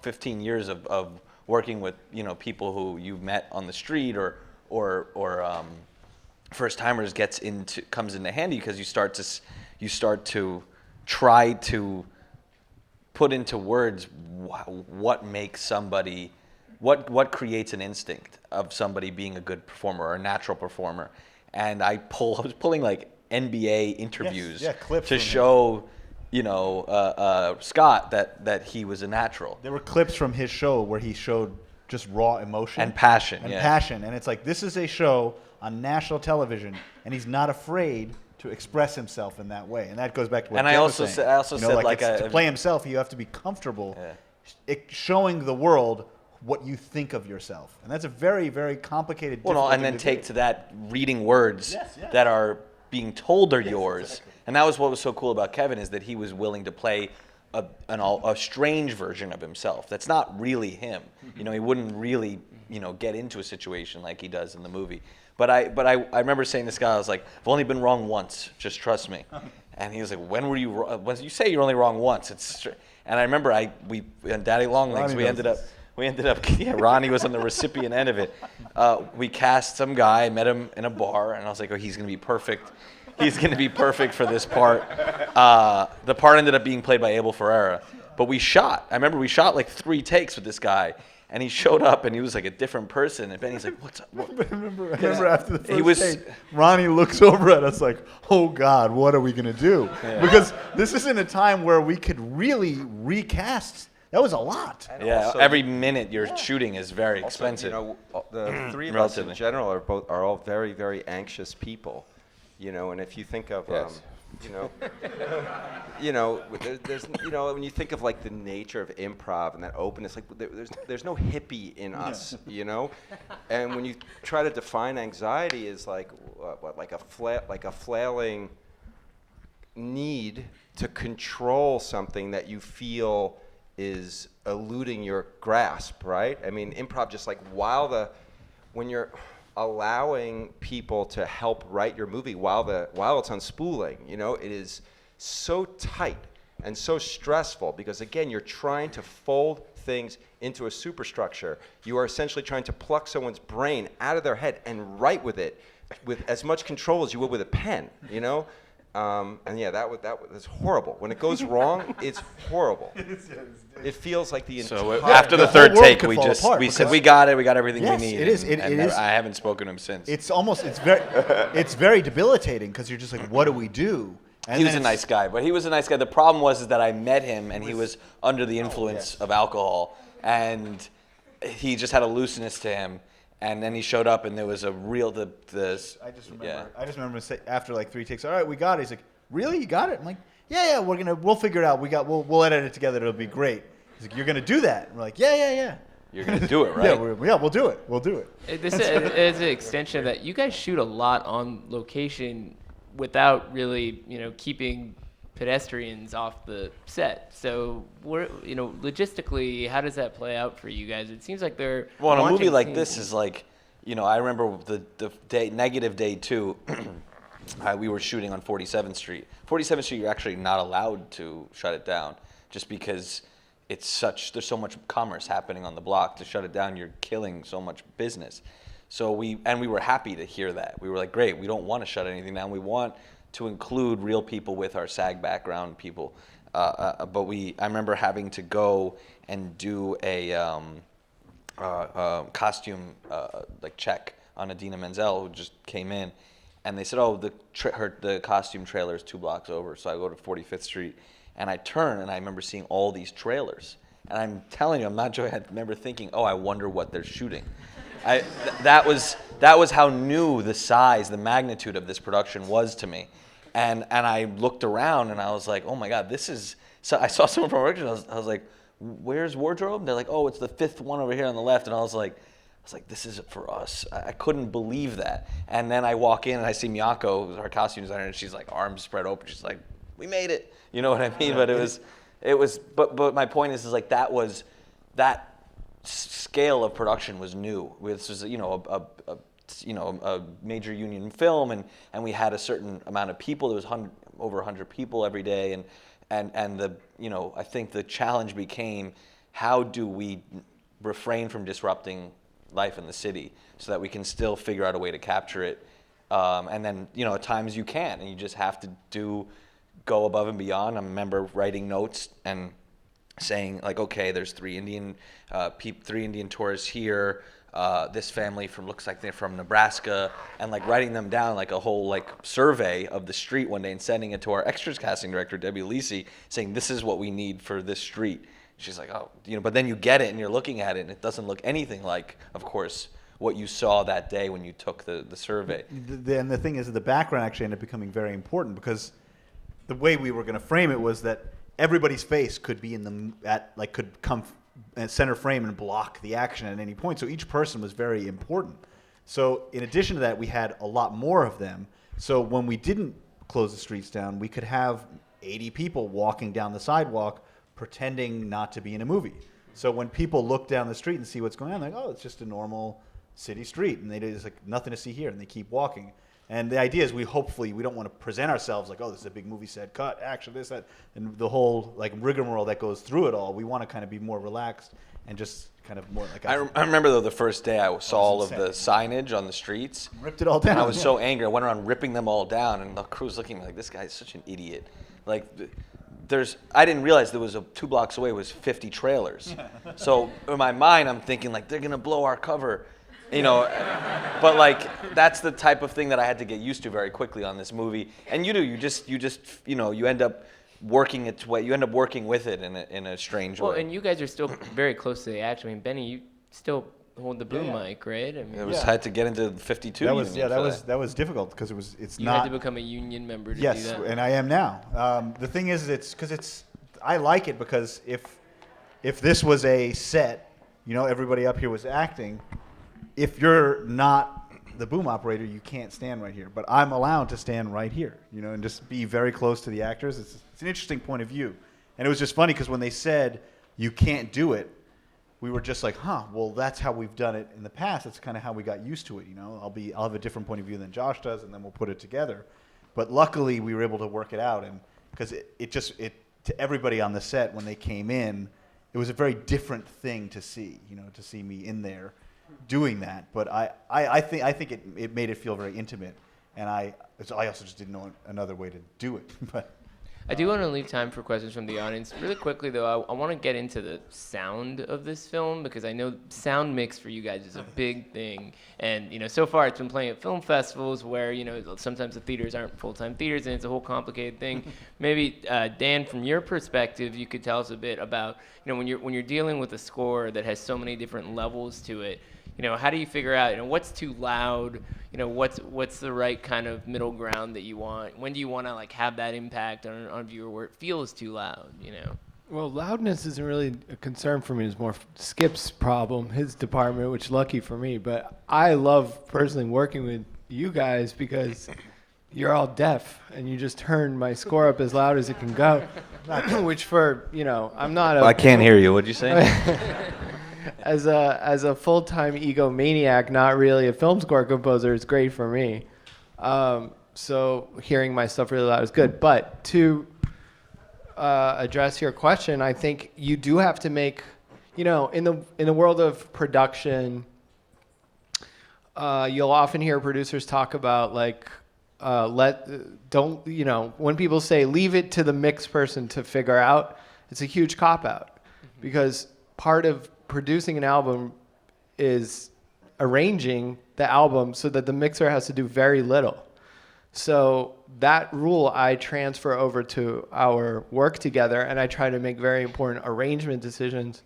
15 years of working with people who you've met on the street or first timers comes into handy, because you start to try to put into words what makes somebody, what creates an instinct of somebody being a good performer or a natural performer. And I was pulling like NBA interviews clips to from show Scott that he was a natural. There were clips from his show where he showed just raw emotion and passion. And it's like, this is a show on national television, and he's not afraid to express himself in that way. And that goes back to what Jen was saying. I also said to play himself, you have to be comfortable showing the world what you think of yourself. And that's a very, very complicated, difficult and then take to that reading words that are being told are yours. Exactly. And that was what was so cool about Kevin, is that he was willing to play a strange version of himself. That's not really him. He wouldn't really, get into a situation like he does in the movie. But I remember saying to Scott, I was like, I've only been wrong once. Just trust me. And he was like, when were you wrong? When you say you're only wrong once, it's. And I remember in Daddy Longlegs, we ended up Ronnie was on the recipient end of it. We cast some guy, met him in a bar, and I was like, oh, he's going to be perfect. He's going to be perfect for this part. The part ended up being played by Abel Ferreira. But I remember we shot like 3 takes with this guy, and he showed up, and he was like a different person. And Benny's like, what's up? I remember after the first take, Ronnie looks over at us like, oh, God, what are we going to do? Yeah. Because this isn't a time where we could really recast. That was a lot. And every minute you're shooting is very expensive. The 3 of us in general are all very, very anxious people. And if you think of, there's, when you think of like the nature of improv and that openness, like there's no hippie in us, And when you try to define anxiety as like like a flailing need to control something that you feel is eluding your grasp, right? I mean, improv just like when you're allowing people to help write your movie while it's unspooling, it is so tight and so stressful because again, you're trying to fold things into a superstructure. You are essentially trying to pluck someone's brain out of their head and write with it with as much control as you would with a pen, that's horrible. When it goes wrong, it's horrible. It feels like the entire. So after the third take, we said we got it. We got everything we need. It is. It is. I haven't spoken to him since. It's very debilitating because you're just like, what do we do? And he was a nice guy, but he was a nice guy. The problem was that I met him and he was under the influence of alcohol, and he just had a looseness to him. And then he showed up, and there was a real I just remember after like 3 takes. All right, we got it. He's like, really? You got it? I'm like, yeah. We'll figure it out. We'll edit it together. It'll be great. He's like, you're gonna do that? And we're like, yeah. You're gonna do it, right? We'll do it. We'll do it. This is an extension of that. You guys shoot a lot on location without really, keeping pedestrians off the set. So, logistically, how does that play out for you guys? It seems like they're in a movie like this is like, I remember the day negative day 2. We were shooting on 47th Street. 47th Street, you're actually not allowed to shut it down, just because there's so much commerce happening on the block. To shut it down, you're killing so much business. So we were happy to hear that. We were like, great. We don't want to shut anything down. We want to include real people with our SAG background people. But I remember having to go and do a costume check on Idina Menzel, who just came in, and they said, oh, the costume trailer is 2 blocks over. So I go to 45th Street, and I turn, and I remember seeing all these trailers. And I'm telling you, I'm not joking. I remember thinking, oh, I wonder what they're shooting. That was how new the size, the magnitude of this production was to me. And I looked around and I was like, oh my God, this is. So I saw someone from production. I was like, where's wardrobe? And they're like, oh, it's the 5th one over here on the left. And I was like, this is it for us. I couldn't believe that. And then I walk in and I see Miyako, who's our costume designer, and she's like arms spread open. She's like, we made it. You know what I mean? But it was. But my point is like that scale of production was new. This was a major union film, and we had a certain amount of people. There was over 100 people every day, and the I think the challenge became, how do we refrain from disrupting life in the city so that we can still figure out a way to capture it, and then at times you can't, and you just have to go above and beyond. I remember writing notes and saying like, okay, there's 3 Indian tourists here. This family looks like they're from Nebraska, and like writing them down like a whole like survey of the street one day and sending it to our extras casting director Debbie Lisi, saying this is what we need for this street. She's like, oh, but then you get it and you're looking at it and it doesn't look anything like, of course, what you saw that day when you took the survey. And the thing is that the background actually ended up becoming very important, because the way we were going to frame it was that everybody's face could be could come center frame and block the action at any point. So each person was very important. So in addition to that, we had a lot more of them. So when we didn't close the streets down, we could have 80 people walking down the sidewalk pretending not to be in a movie. So when people look down the street and see what's going on, they're like, oh, it's just a normal city street. And there's like nothing to see here. And they keep walking. And the idea is we don't want to present ourselves like, oh, this is a big movie set, cut, action, this, that, and the whole like rigmarole that goes through it all. We want to kind of be more relaxed and just kind of more like I remember though the first day I saw all of insane. the signage on the streets. ripped it all down. And I was so angry. I went around ripping them all down, and the crew's looking at me like, this guy's such an idiot. Like, I didn't realize there was 2 blocks away was 50 trailers. So in my mind, I'm thinking like, they're gonna blow our cover, you know. But like, that's the type of thing that I had to get used to very quickly on this movie. And you just you end up working its way. You end up working with it in a strange Well, way. and you guys are still very close to the action. I mean, Benny, you still hold the boom mic, right? I mean, I had to get into the 52 that was union for that was difficult because it's you not. had to become a union member to do Yes, that. and I am now. The thing is, I like it because if this was a set, you know, everybody up here was acting. If you're not the boom operator, you can't stand right here. But I'm allowed to stand right here, you know, and just be very close to the actors. It's an interesting point of view, and it was just funny because when they said you can't do it, we were just like, well, that's how we've done it in the past. That's kind of how we got used to it, you know. I'll have a different point of view than Josh does, and then we'll put it together. But luckily, we were able to work it out, and because it to everybody on the set when they came in, it was a very different thing to see, you know, to see me in there doing that. But I think it made it feel very intimate, and I also just didn't know another way to do it. But I do want to leave time for questions from the audience. Really quickly, though, I want to get into the sound of this film because I know sound mix for you guys is a big thing. And, you know, so far it's been playing at film festivals where, you know, sometimes the theaters aren't full-time theaters and it's a whole complicated thing. Maybe, Dan, from your perspective, you could tell us a bit about, you know, when you're dealing with a score that has so many different levels to it, you know, how do you figure out, you know, what's too loud? You know, what's the right kind of middle ground that you want? When do you want to like have that impact on a viewer where it feels too loud? You know. Well, loudness isn't really a concern for me. It's more Skip's problem, his department, which lucky for me. But I love personally working with you guys because you're all deaf and you just turn my score up as loud as it can go. Which for, you know, I'm not a... I can't hear you. What'd you say? As a full-time egomaniac, not really a film score composer, it's great for me. So hearing my stuff really loud is good. But to address your question, I think you do have to make, you know, in the world of production, you'll often hear producers talk about like, you know, when people say leave it to the mix person to figure out, it's a huge cop-out because part of producing an album is arranging the album so that the mixer has to do very little. So that rule I transfer over to our work together, and I try to make very important arrangement decisions,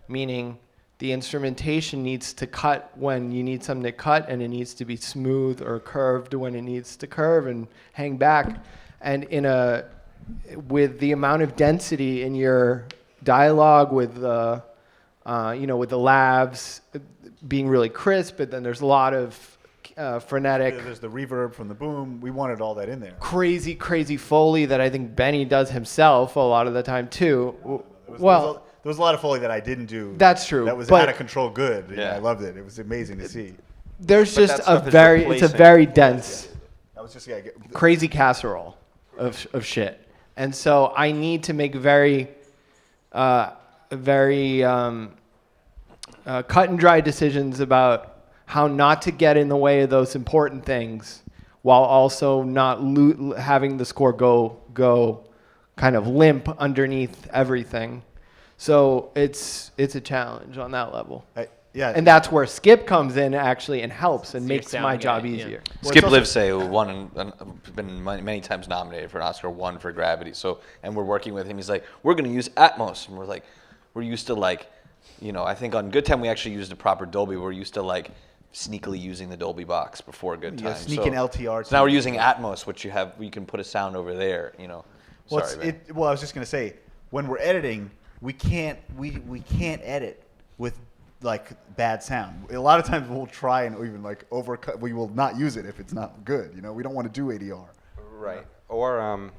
meaning the instrumentation needs to cut when you need something to cut, and it needs to be smooth or curved when it needs to curve and hang back. And with the amount of density in your dialogue with you know, with the lavs being really crisp, but then there's a lot of frenetic. there's the reverb from the boom. We wanted all that in there. Crazy Foley that I think Benny does himself a lot of the time too. There was a lot of Foley that I didn't do. That's true. That was but out of control good. Yeah. I loved it. It was amazing to see. there's But just that stuff is it's a replacing. very dense, I was just crazy casserole of shit. And so I need to make very cut and dry decisions about how not to get in the way of those important things while also not having the score go kind of limp underneath everything. So it's a challenge on that level. Yeah. And that's where Skip comes in actually and helps and Your makes sound my guy, job yeah. easier. Skip Livesay, who won and been many times nominated for an Oscar, won for Gravity. So, and we're working with him. He's like, we're going to use Atmos, and we're like, we're used to like, you know, I think on Good Time we actually used a proper Dolby. We're used to like sneakily using the Dolby box before Good Time. sneaking LTR. So now we're using Atmos, which you can put a sound over there. You know. Well, Sorry, man. I was just gonna say, when we're editing, we can't edit with like bad sound. A lot of times we'll try and even like overcut. We will not use it if it's not good. You know, we don't want to do ADR. Right. Or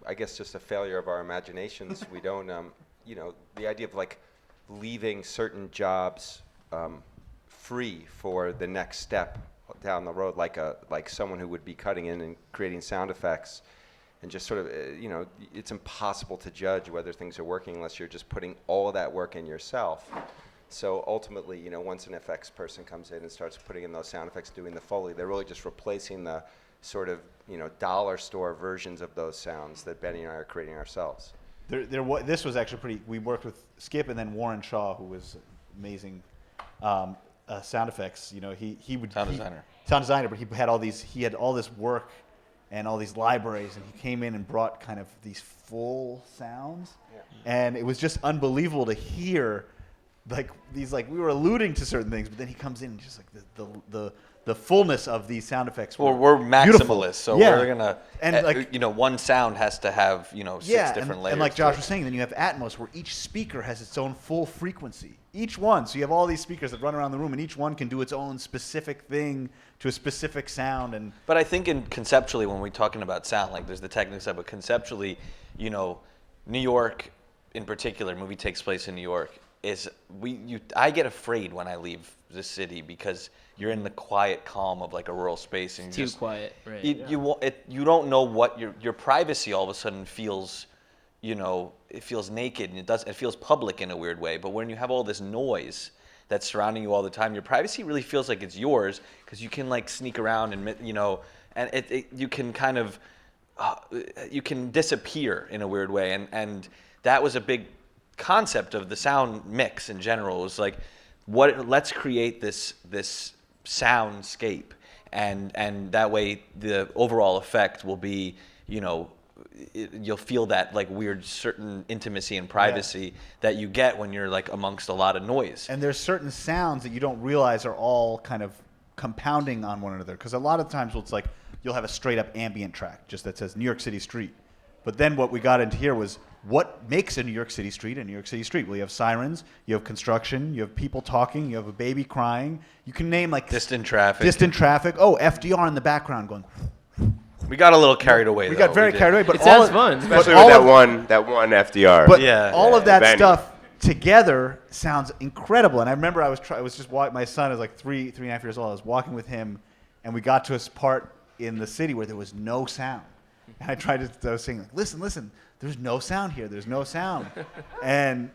I guess just a failure of our imaginations. We don't, you know, the idea of like leaving certain jobs free for the next step down the road, like someone who would be cutting in and creating sound effects, and just sort of, you know, it's impossible to judge whether things are working unless you're just putting all of that work in yourself. so ultimately, you know, once an effects person comes in and starts putting in those sound effects, doing the Foley, they're really just replacing the sort of, you know, dollar store versions of those sounds that Benny and I are creating ourselves. This was actually pretty. We worked with Skip and then Warren Shaw, who was amazing sound effects. You know, he would sound designer, but he had all this work and all these libraries, and he came in and brought kind of these full sounds, and it was just unbelievable to hear, like these, like we were alluding to certain things, but then he comes in and just like the fullness of these sound effects. Well, we're maximalists, so we're gonna, and like, you know, one sound has to have, you know, 6 different layers. And like Josh was saying, then you have Atmos, where each speaker has its own full frequency. Each one, so you have all these speakers that run around the room, and each one can do its own specific thing to a specific sound. But I think conceptually, when we're talking about sound, like there's the technical side, but conceptually, you know, New York, in particular, movie takes place in New York. I get afraid when I leave the city because you're in the quiet calm of like a rural space, and Too quiet, right? You don't know what your privacy all of a sudden feels, you know, it feels naked, and it feels public in a weird way. But when you have all this noise that's surrounding you all the time, your privacy really feels like it's yours because you can like sneak around and, you know, and you can kind of you can disappear in a weird way, and that was a big concept of the sound mix in general. It was like, let's create this soundscape, and that way the overall effect will be, you know, you'll feel that like weird certain intimacy and privacy that you get when you're like amongst a lot of noise. And there's certain sounds that you don't realize are all kind of compounding on one another, because a lot of times it's like you'll have a straight up ambient track just that says New York City street, but then what we got into here was what makes a New York City street a New York City street. Well, you have sirens, you have construction, you have people talking, you have a baby crying. You can name like distant traffic. Oh, FDR in the background going. We got a little carried away. We got very carried away, but it sounds fun, especially with that one FDR. But all of that Benny. stuff together sounds incredible. And I remember I was just walking. My son is like 3.5 years old. I was walking with him, and we got to this part in the city where there was no sound. And I was saying, like, listen, there's no sound here. There's no sound. And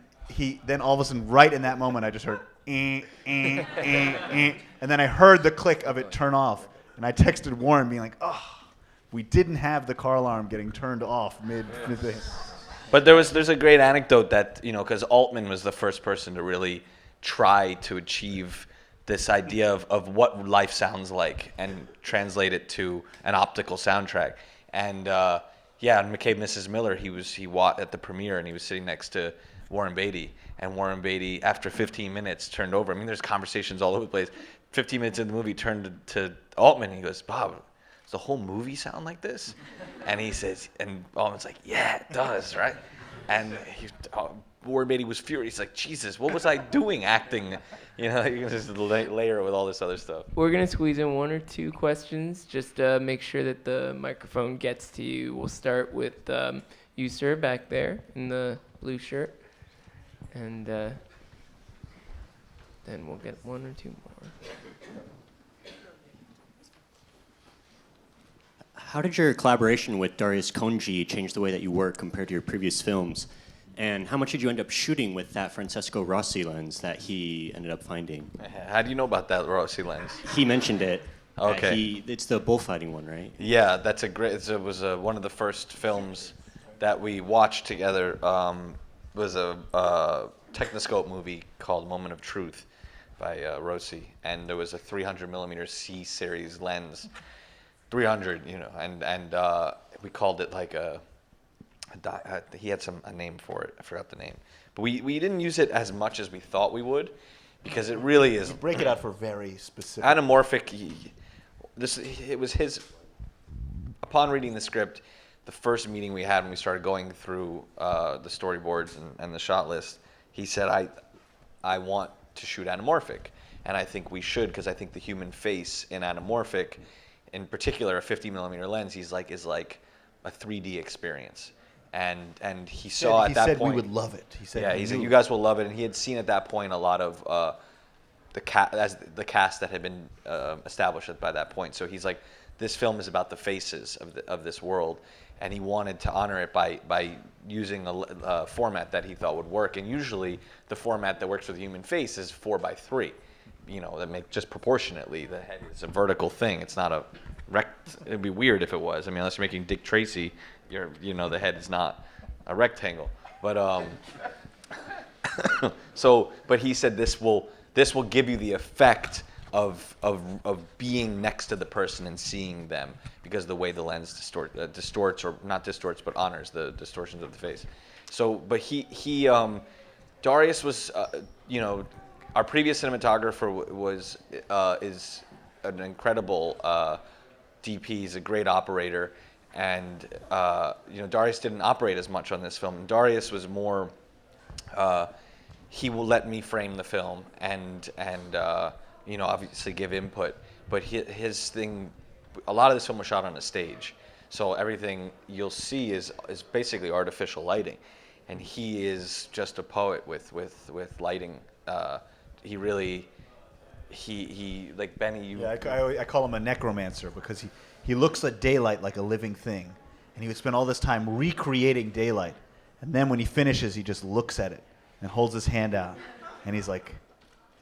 then all of a sudden, right in that moment, I just heard, and then I heard the click of it turn off. And I texted Warren being like, oh, we didn't have the car alarm getting turned off mid-thing. But there's a great anecdote that, you know, because Altman was the first person to really try to achieve this idea of what life sounds like and translate it to an optical soundtrack. And on McCabe Mrs. Miller, he at the premiere, and he was sitting next to Warren Beatty. And Warren Beatty, after 15 minutes, turned over. I mean, there's conversations all over the place. 15 minutes in the movie, turned to Altman, and he goes, Bob, does the whole movie sound like this? And he says, and Altman's like, yeah, it does, right? And Warren Beatty was furious. He's like, Jesus, what was I doing acting? You know, you can just layer it with all this other stuff. We're going to squeeze in 1 or 2 questions. Just make sure that the microphone gets to you. We'll start with you, sir, back there in the blue shirt. And then we'll get 1 or 2 more. How did your collaboration with Darius Khondji change the way that you work compared to your previous films? And how much did you end up shooting with that Francesco Rossi lens that he ended up finding? How do you know about that Rossi lens? He mentioned it. Okay. It's the bullfighting one, right? Yeah, that's it was one of the first films that we watched together. Was a Technoscope movie called Moment of Truth by Rossi, and there was a 300 millimeter C series lens. 300, you know, and we called it like he had a name for it. I forgot the name, but we didn't use it as much as we thought we would, because it really is. You break it out for very specific. Anamorphic. It was his. Upon reading the script, the first meeting we had when we started going through the storyboards and the shot list, he said, I want to shoot anamorphic, and I think we should, because I think the human face in anamorphic, in particular a 50 millimeter lens, is like a 3D experience, and he saw at that point. He said we would love it. He said, he said you guys will love it, and he had seen at that point a lot of the cast that had been established by that point. So he's like, this film is about the faces of this world, and he wanted to honor it by using a format that he thought would work. And usually the format that works with the human face is 4:3. That make just proportionately. The head is a vertical thing. It's not a it'd be weird if it was. I mean, unless you're making Dick Tracy, the head is not a rectangle. But but he said this will give you the effect of being next to the person and seeing them, because the way the lens distorts, or not distorts, but honors the distortions of the face. So, but he Darius was, our previous cinematographer is an incredible DP. He's a great operator, and Darius didn't operate as much on this film. Darius was more. He will let me frame the film and obviously give input, but his thing, a lot of this film was shot on a stage, so everything you'll see is basically artificial lighting, and he is just a poet with lighting. He like Benny. I call him a necromancer, because he looks at daylight like a living thing, and he would spend all this time recreating daylight, and then when he finishes, he just looks at it and holds his hand out, and he's like,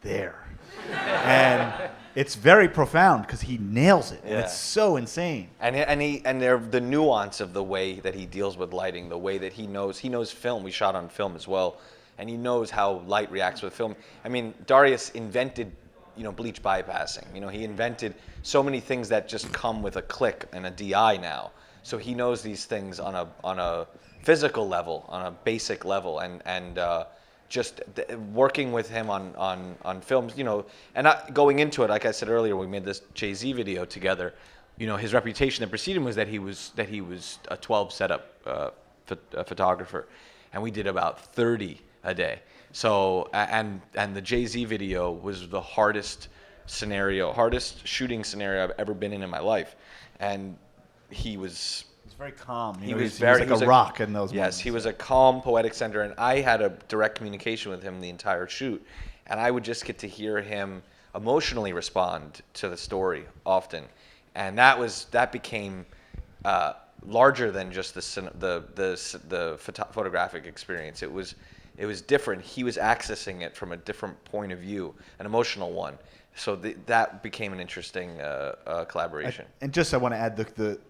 there. And it's very profound because he nails it. And it's so insane. And the nuance of the way that he deals with lighting, the way that he knows film. We shot on film as well, and he knows how light reacts with film. I mean, Darius invented, bleach bypassing. He invented so many things that just come with a click and a DI now. So he knows these things on a physical level, on a basic level, and just working with him on films, and not going into it, like I said earlier, we made this Jay-Z video together. His reputation that preceded him was that he was a 12 setup photographer, and we did about 30 a day. So and the Jay-Z video was the hardest shooting scenario I've ever been in my life, and he was. He's very calm. He was like a rock in those moments. Yes, he was a calm, poetic center, and I had a direct communication with him the entire shoot, and I would just get to hear him emotionally respond to the story often, and that became larger than just the photographic experience. It was different. He was accessing it from a different point of view, an emotional one. So that became an interesting collaboration. And just I want to add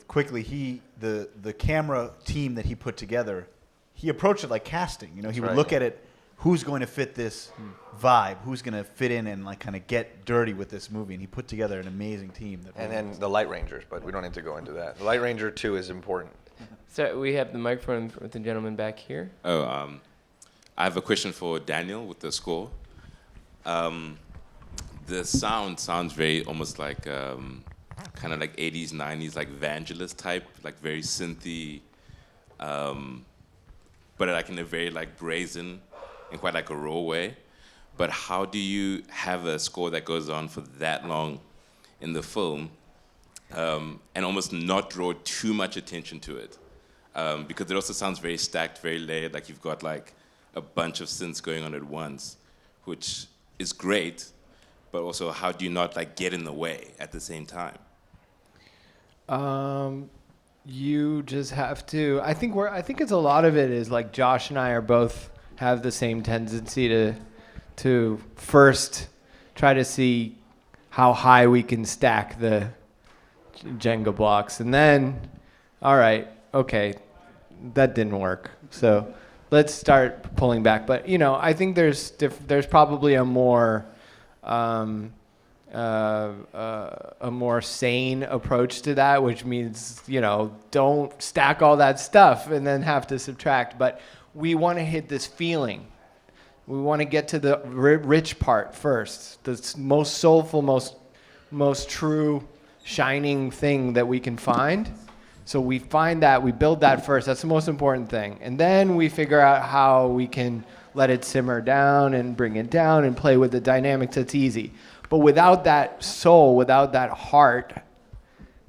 quickly, the camera team that he put together, he approached it like casting. He would look at it, who's going to fit this vibe, who's going to fit in and like kind of get dirty with this movie, and he put together an amazing team. And then the Light Rangers, but we don't need to go into that. The Light Ranger 2 is important. So we have the microphone with the gentleman back here. I have a question for Daniel with the score. The sound sounds very almost like kind of like 80s, 90s, like Vangelis type, like very synthy, but like in a very like brazen and quite like a raw way. But how do you have a score that goes on for that long in the film and almost not draw too much attention to it? Because it also sounds very stacked, very layered, like you've got like a bunch of synths going on at once, which is great. But also, how do you not like get in the way at the same time? You just have to. I think it's a lot of it is like Josh and I are both have the same tendency to first try to see how high we can stack the Jenga blocks, and then, all right, okay, that didn't work. So let's start pulling back. But I think there's probably a more a more sane approach to that, which means, don't stack all that stuff and then have to subtract. But we want to hit this feeling. We want to get to the rich part first, the most soulful, most true, shining thing that we can find. So we find that, we build that first. That's the most important thing. And then we figure out how we can let it simmer down and bring it down and play with the dynamics. It's easy. But without that soul, without that heart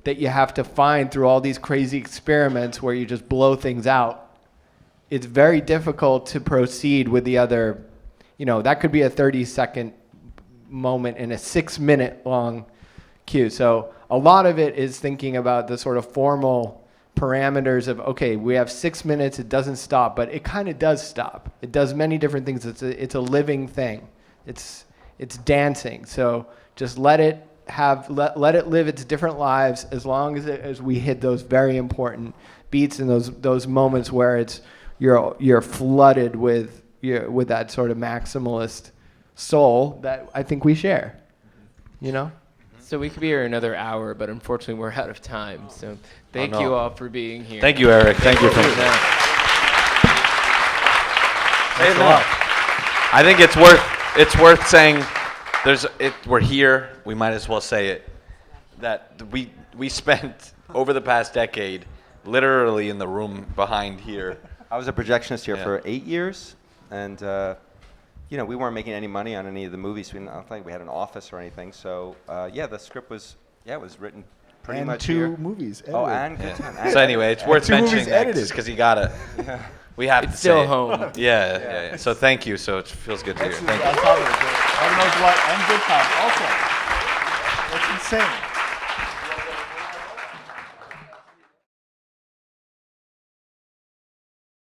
that you have to find through all these crazy experiments where you just blow things out, it's very difficult to proceed with the other. That could be a 30-second moment in a 6-minute long cue. So a lot of it is thinking about the sort of formal parameters of, okay, we have 6 minutes, it doesn't stop, but it kind of does stop. It does many different things. It's a living thing. It's dancing. So just let it live its different lives as long as we hit those very important beats and those moments where you're flooded with that sort of maximalist soul that I think we share. You know? So we could be here another hour, but unfortunately we're out of time. So thank you all for being here. Thank you, Eric. Thank you for that. I think it's worth saying. We're here. We might as well say it. That we spent over the past decade, literally in the room behind here. I was a projectionist here for 8 years, and we weren't making any money on any of the movies. I don't think we had an office or anything. So the script was written pretty much here. And 2 movies edited. Oh, and good time. So anyway, it's worth 2 movies mentioning that edited. because you gotta. We have It's to still say it. home. Yeah. So thank you. So it feels good to hear. Thank you. On top of it, heaven knows what, and good time also. That's insane.